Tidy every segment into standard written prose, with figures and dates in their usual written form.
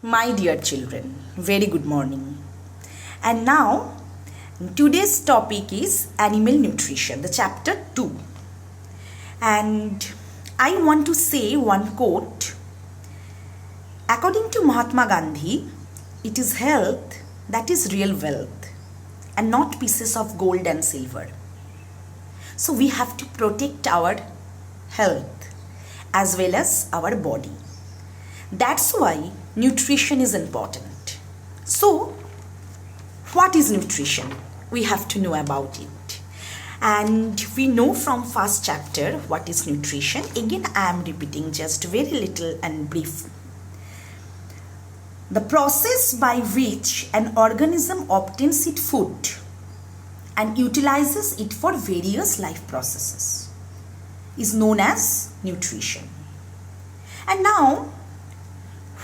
My dear children, very good morning. And now, today's topic is animal nutrition, the chapter 2. And I want to say one quote. According to Mahatma Gandhi, it is health that is real wealth and not pieces of gold and silver. So we have to protect our health as well as our body. That's why nutrition is important. So, what is nutrition? We have to know about it. And we know from first chapter what is nutrition. Again, I am repeating just very little and brief. The process by which an organism obtains its food and utilizes it for various life processes is known as nutrition. And now,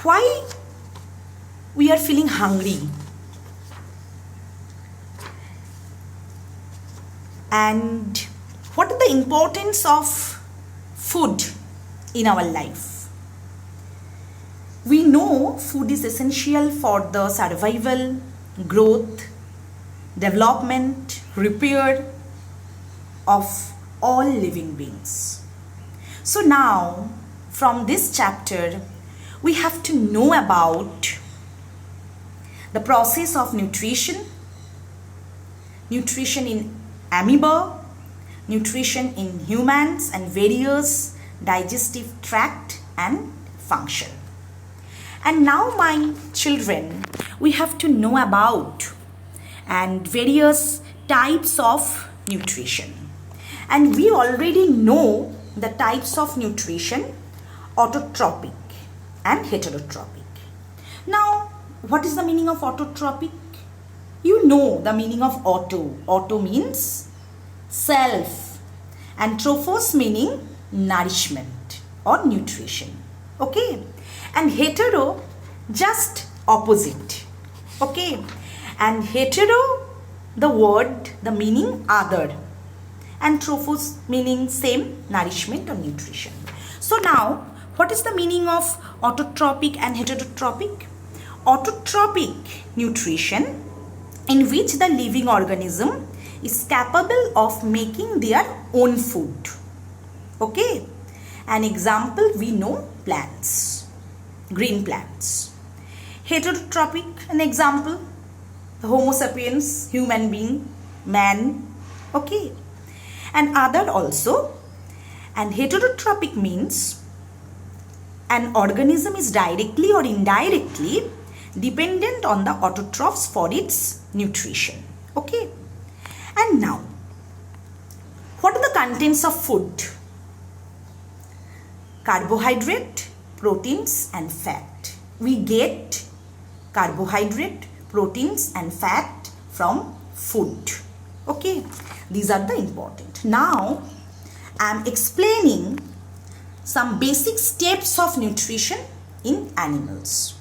why we are feeling hungry and what is the importance of food in our life? We know food is essential for the survival, growth, development, repair of all living beings. So now from this chapter we have to know about the process of nutrition in amoeba, nutrition in humans and various digestive tract and function. And now my children, we have to know about and various types of nutrition. And we already know the types of nutrition, autotrophic and heterotropic. Now, what is the meaning of autotrophic? You know the meaning of auto. Auto means self and trophos meaning nourishment or nutrition. Okay. And hetero, just opposite. Okay. And hetero, the word, the meaning other. And trophos meaning same, nourishment or nutrition. So now, what is the meaning of autotrophic and heterotropic? Autotrophic nutrition in which the living organism is capable of making their own food. Okay. An example we know plants, green plants. Heterotropic, an example, the Homo sapiens, human being, man. Okay. And other also. And heterotropic means an organism is directly or indirectly dependent on the autotrophs for its nutrition. Okay. And now, what are the contents of food? Carbohydrate, proteins and fat. We get carbohydrate, proteins and fat from food. Okay. These are the important. Now, I am explaining some basic steps of nutrition in animals.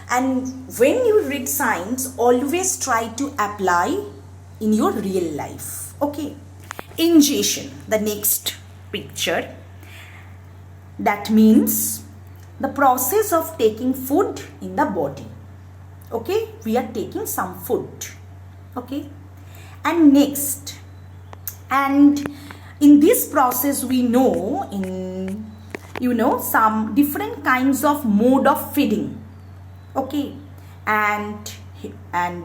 And when you read science, always try to apply in your real life. Okay. Ingestion, the next picture. That means the process of taking food in the body. Okay. We are taking some food. Okay. And next, and in this process we know some different kinds of mode of feeding. Okay. And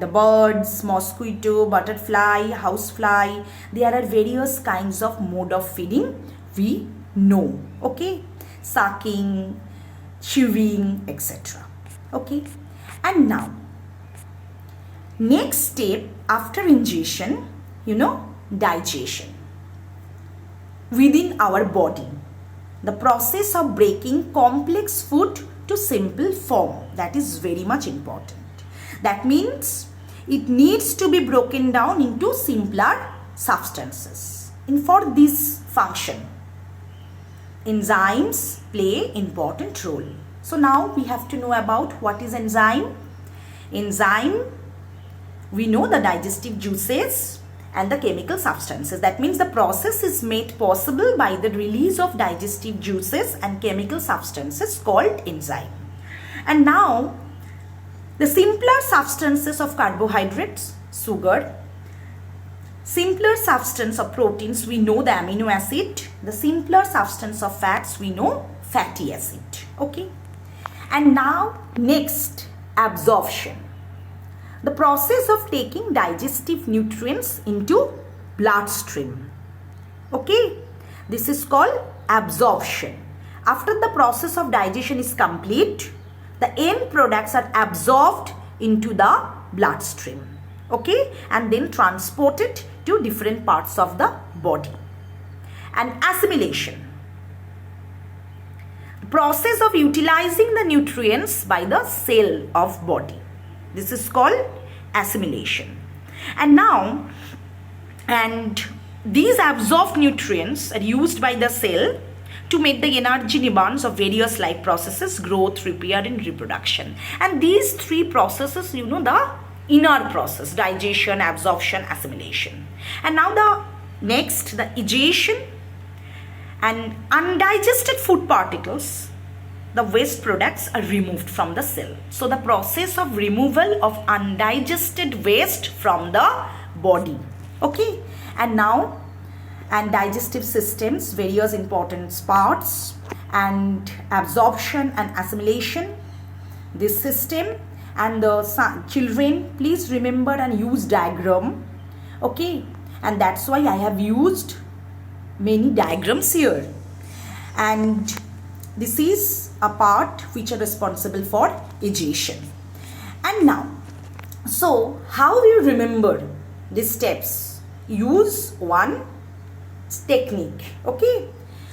the birds, mosquito, butterfly, housefly, there are various kinds of mode of feeding we know. Okay. Sucking, chewing, etc. Okay. And now, next step after ingestion, digestion within our body. The process of breaking complex food to simple form, that is very much important. That means it needs to be broken down into simpler substances. And for this function, enzymes play important role. So now we have to know about what is enzyme. Enzyme, we know the digestive juices and the chemical substances. That means the process is made possible by the release of digestive juices and chemical substances called enzyme. And now The simpler substances of carbohydrates, sugar. Simpler substance of proteins, we know the amino acid. The simpler substance of fats, we know fatty acid. Okay. And now next, absorption. The process of taking digestive nutrients into bloodstream. Okay. This is called absorption. After the process of digestion is complete, the end products are absorbed into the bloodstream. Okay. And then transported to different parts of the body. And assimilation. Process of utilizing the nutrients by the cell of body. This is called assimilation. And these absorbed nutrients are used by the cell to meet the energy demands of various life processes, growth, repair and reproduction. And these three processes, you know, the inner process, digestion, absorption, assimilation. And now the next, the digestion. And undigested food particles, the waste products are removed from the cell. So the process of removal of undigested waste from the body. Okay. And now, and digestive systems, various important parts, and absorption and assimilation, this system. And the children, please remember and use diagram. Okay. And that's why I have used many diagrams here. And this is a part which are responsible for digestion. And now, so how we remember these steps? Use one technique. Okay.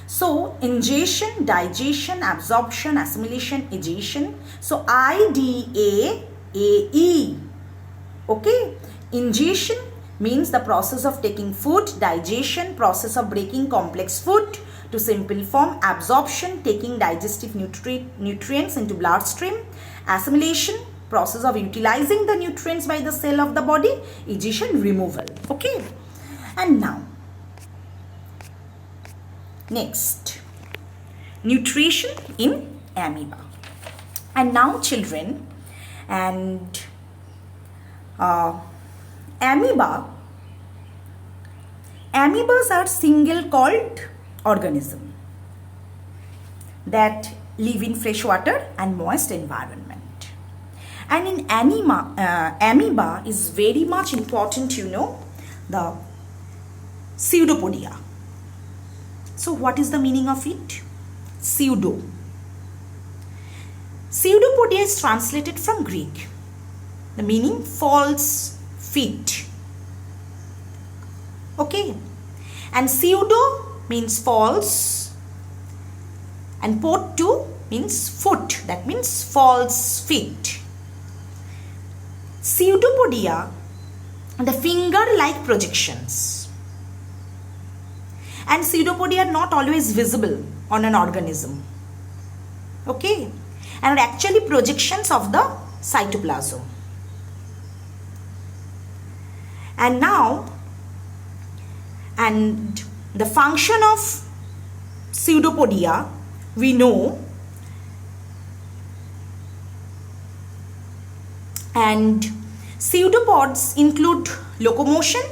So ingestion, digestion, absorption, assimilation, digestion. So IDAAE. Okay. Ingestion means the process of taking food. Digestion, process of breaking complex food to simple form. Absorption, taking digestive nutrients into bloodstream. Assimilation, process of utilizing the nutrients by the cell of the body. Digestion, removal. Okay. And now, next, nutrition in amoeba. And now children, and amoebas are single-celled organism that live in fresh water and moist environment. And in amoeba is very much important, you know, the pseudopodia. So what is the meaning of it? Pseudo. Pseudopodia is translated from Greek. The meaning false feet. Okay. And pseudo means false. And potu means foot. That means false feet. Pseudopodia, the finger-like projections. And pseudopodia are not always visible on an organism. Okay. And are actually projections of the cytoplasm. And now, and the function of pseudopodia, we know. And pseudopods include locomotion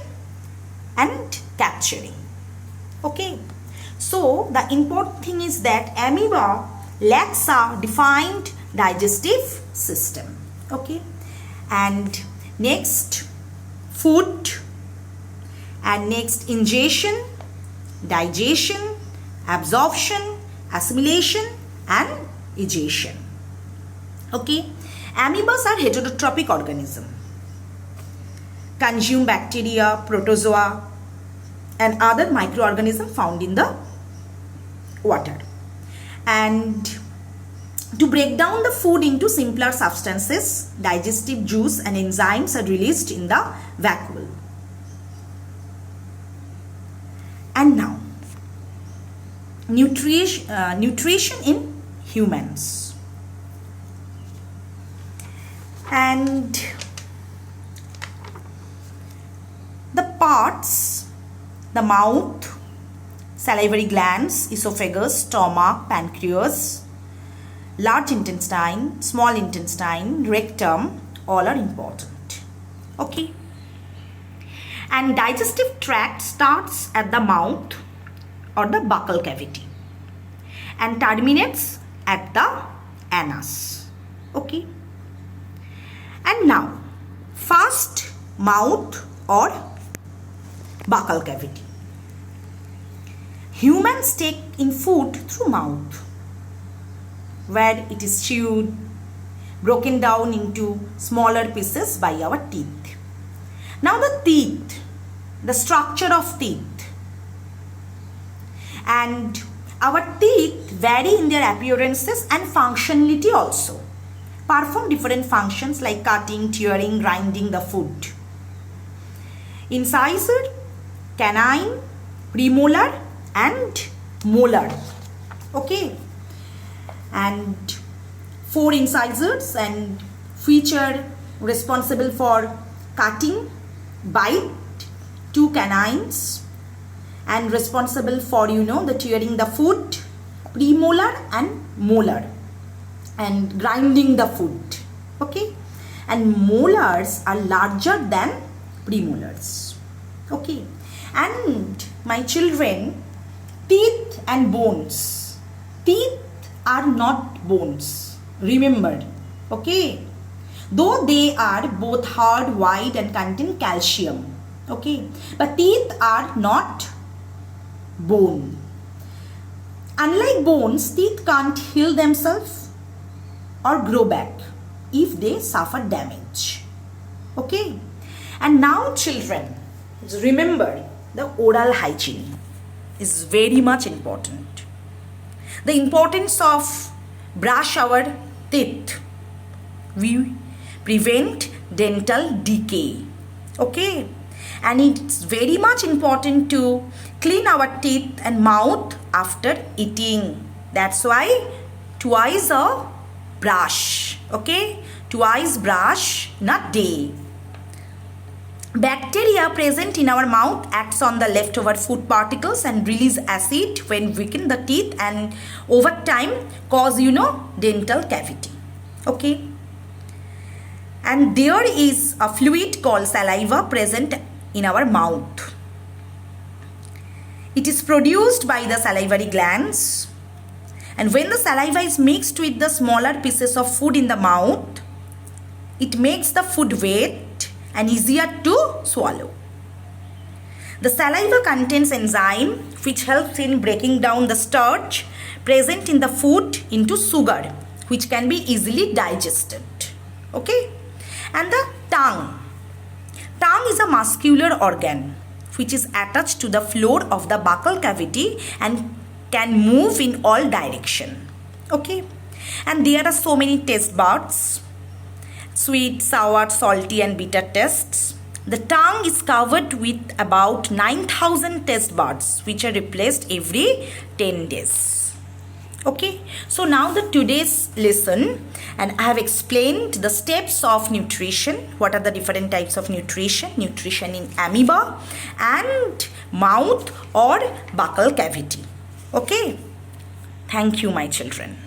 and capturing. Okay. So the important thing is that amoeba lacks a defined digestive system. Okay. And next, food. And next, ingestion, digestion, absorption, assimilation and digestion. Okay. Amoebas are heterotrophic organism. Consume bacteria, protozoa and other microorganisms found in the water. And to break down the food into simpler substances, digestive juice and enzymes are released in the vacuole. And now, nutrition in humans. And the parts, the mouth, salivary glands, esophagus, stomach, pancreas, large intestine, small intestine, rectum, all are important. Okay. And digestive tract starts at the mouth or the buccal cavity and terminates at the anus. Okay. And now, first, mouth or buccal cavity. Humans take in food through mouth, where it is chewed, broken down into smaller pieces by our teeth. Now the teeth, the structure of teeth. And our teeth vary in their appearances and functionality also. Perform different functions like cutting, tearing, grinding the food. Incisor, canine, premolar and molar. Okay. And 4 incisors and feature responsible for cutting, bite, 2 canines and responsible for the tearing the food, premolar and molar, and grinding the food. Okay. And molars are larger than premolars. Okay. And my children, teeth and bones. Teeth are not bones. Remember. Okay. Though they are both hard, white and contain calcium. Okay. But teeth are not bone. Unlike bones, teeth can't heal themselves or grow back if they suffer damage. Okay. And now children, remember the oral hygiene is very much important. The importance of brush our teeth. We prevent dental decay. Okay. And it's very much important to clean our teeth and mouth after eating. That's why twice a brush. Okay. Twice brush in a day. Bacteria present in our mouth acts on the leftover food particles and release acid when weaken the teeth and over time cause dental cavity. Okay. And there is a fluid called saliva present in our mouth. It is produced by the salivary glands, and when the saliva is mixed with the smaller pieces of food in the mouth, it makes the food wet and easier to swallow. The saliva contains enzyme which helps in breaking down the starch present in the food into sugar, which can be easily digested. Okay. And the tongue. Tongue is a muscular organ which is attached to the floor of the buccal cavity and can move in all direction. Okay. And there are so many taste buds: sweet, sour, salty and bitter tastes. The tongue is covered with about 9,000 taste buds which are replaced every 10 days. Okay, so now the today's lesson, and I have explained the steps of nutrition. What are the different types of nutrition? Nutrition in amoeba and mouth or buccal cavity. Okay, thank you my children.